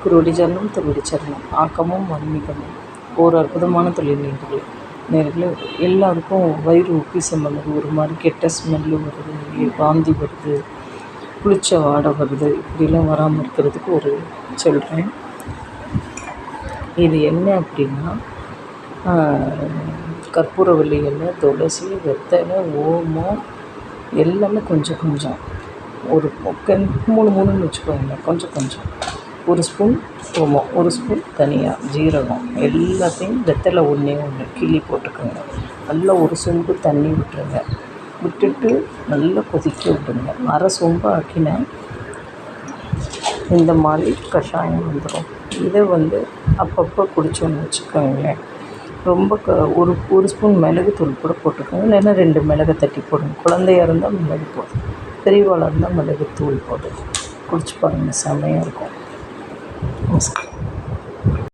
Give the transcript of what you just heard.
குருவடி சரணம் திருவடி சரணம். ஆக்கமும் ஆன்மீகமும் ஒரு அற்புதமான தொழில் நேர்களே எல்லாருக்கும் வயிறு உப்பிசம் பண்ணுது, ஒரு மாதிரி கெட்ட ஸ்மெல்லு வருது, வாந்தி வருது, புளிச்ச வாடை வருது. இப்படிலாம் வராமல் இருக்கிறதுக்கு ஒரு சொல்கிறேன். இது என்ன அப்படின்னா, கற்பூரவள்ளி இலை, துளசி, வெத்தலை, ஓமம் எல்லாமே கொஞ்சம் கொஞ்சம், ஒரு 3 வச்சுக்கோங்க. கொஞ்சம் ஒரு ஸ்பூன் ஓமம், ஒரு ஸ்பூன் தனியா, ஜீரகம் எல்லாத்தையும் வெத்தலை ஒன்று கிள்ளி போட்டுக்கோங்க. நல்லா ஒரு சொம்பு தண்ணி விட்டுட்டு நல்லா கொதிக்க விட்டுருங்க. அரை சொம்பு ஆக்கினா இந்த மாதிரி கஷாயம் வந்துடும். இதை அப்பப்போ குடித்தோன்னு வச்சுக்கோங்களேன். ரொம்ப ஒரு ஸ்பூன் மிளகுத்தூள் கூட போட்டுக்கோங்க. இல்லைன்னா 2 மிளகை தட்டி போடுங்க. குழந்தையாக இருந்தால் மிளகு போடும், பெரியவாளாக இருந்தால் மிளகுத்தூள் போட்டு குடிச்சு பாருங்கள், செம்மையாக இருக்கும். நமஸ்காரம்.